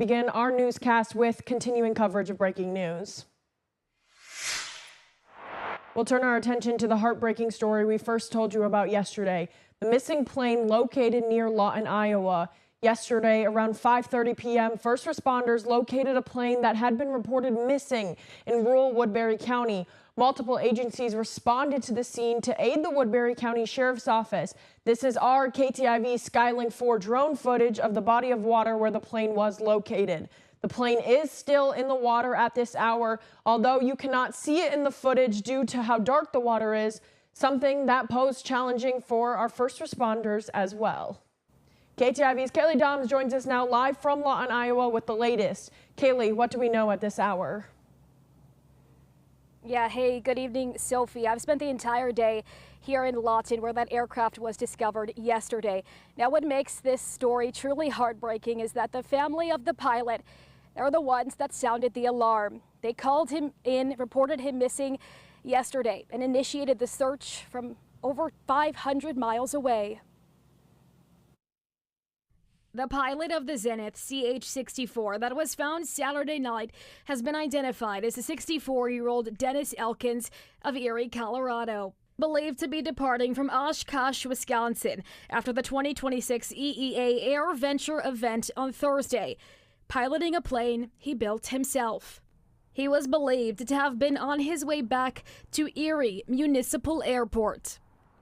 Begin our newscast with continuing coverage of breaking news. We'll turn our attention to the heartbreaking story we first told you about yesterday. The missing plane located near Lawton, Iowa. Yesterday, around 5:30 p.m., first responders located a plane that had been reported missing in rural Woodbury County. Multiple agencies responded to the scene to aid the Woodbury County Sheriff's Office. This is our KTIV Skylink 4 drone footage of the body of water where the plane was located. The plane is still in the water at this hour, although you cannot see it in the footage due to how dark the water is, something that posed challenging for our first responders as well. KTIV's Kaylee Doms joins us now live from Lawton, Iowa with the latest. Kaylee, what do we know at this hour? Yeah, hey, good evening, Sophie. I've spent the entire day here in Lawton where that aircraft was discovered yesterday. Now, what makes this story truly heartbreaking is that the family of the pilot are the ones that sounded the alarm. They called him in, reported him missing yesterday, and initiated the search from over 500 miles away. The pilot of the Zenith CH-64 that was found Saturday night has been identified as a 64-year-old Dennis Elkins of Erie, Colorado, believed to be departing from Oshkosh, Wisconsin after the 2026 EEA Air Venture event on Thursday, piloting a plane he built himself. He was believed to have been on his way back to Erie Municipal Airport.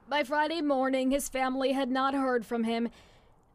By Friday morning, his family had not heard from him.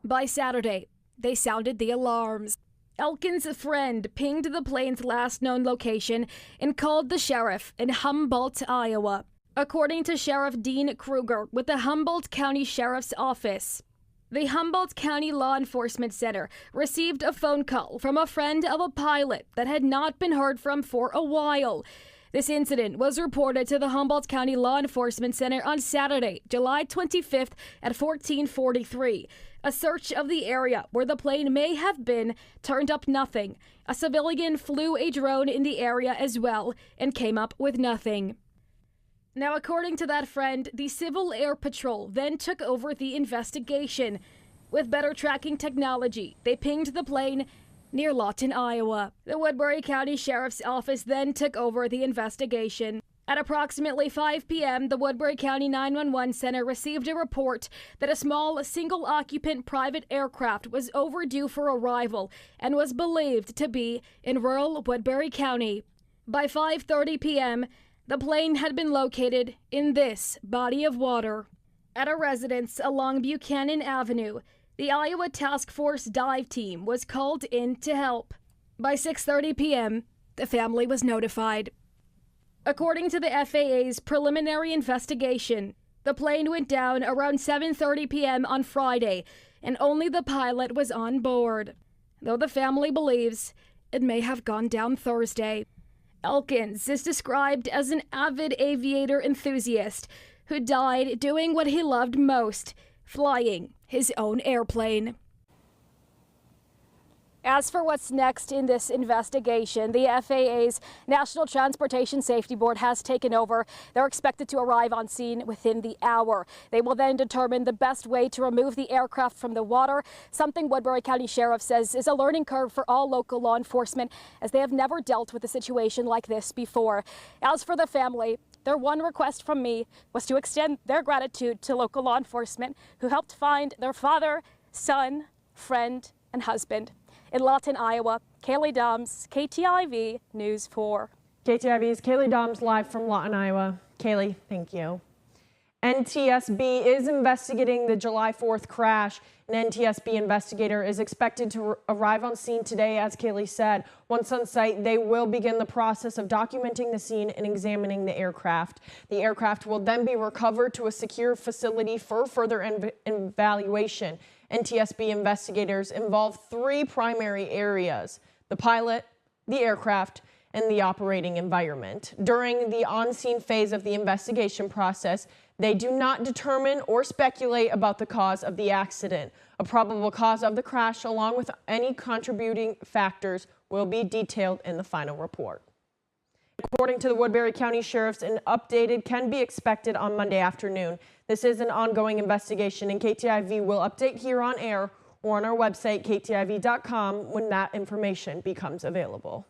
By Saturday, they sounded the alarms. Elkins' friend pinged the plane's last known location and called the sheriff in Humboldt, Iowa. According to Sheriff Dean Kruger with the Humboldt County Sheriff's Office, the Humboldt County Law Enforcement Center received a phone call from a friend of a pilot that had not been heard from for a while. This incident was reported to the Humboldt County Law Enforcement Center on Saturday, July 25th at 14:43. A search of the area where the plane may have been turned up nothing. A civilian flew a drone in the area as well and came up with nothing. Now, according to that friend, the Civil Air Patrol then took over the investigation. With better tracking technology, they pinged the plane near Lawton, Iowa. The Woodbury County Sheriff's Office then took over the investigation. At approximately 5 p.m., the Woodbury County 911 Center received a report that a small single-occupant private aircraft was overdue for arrival and was believed to be in rural Woodbury County. By 5:30 p.m., the plane had been located in this body of water. At a residence along Buchanan Avenue, the Iowa Task Force dive team was called in to help. By 6:30 p.m., the family was notified. According to the FAA's preliminary investigation, the plane went down around 7:30 p.m. on Friday, and only the pilot was on board, though the family believes it may have gone down Thursday. Elkins is described as an avid aviator enthusiast who died doing what he loved most, flying his own airplane. As for what's next in this investigation, the FAA's National Transportation Safety Board has taken over. They're expected to arrive on scene within the hour. They will then determine the best way to remove the aircraft from the water, something Woodbury County Sheriff says is a learning curve for all local law enforcement, as they have never dealt with a situation like this before. As for the family, their one request from me was to extend their gratitude to local law enforcement who helped find their father, son, friend, and husband. In Lawton, Iowa, Kaylee Doms, KTIV News 4. KTIV's Kaylee Doms live from Lawton, Iowa. Kaylee, thank you. NTSB is investigating the July 4th crash. An NTSB investigator is expected to arrive on scene today, as Kaylee said. Once on site, they will begin the process of documenting the scene and examining the aircraft. The aircraft will then be recovered to a secure facility for further evaluation. NTSB investigators involve three primary areas: the pilot, the aircraft, and the operating environment. During the on-scene phase of the investigation process, they do not determine or speculate about the cause of the accident. A probable cause of the crash, along with any contributing factors, will be detailed in the final report. According to the Woodbury County Sheriff's, an updated can be expected on Monday afternoon. This is an ongoing investigation, and KTIV will update here on air or on our website, ktiv.com, when that information becomes available.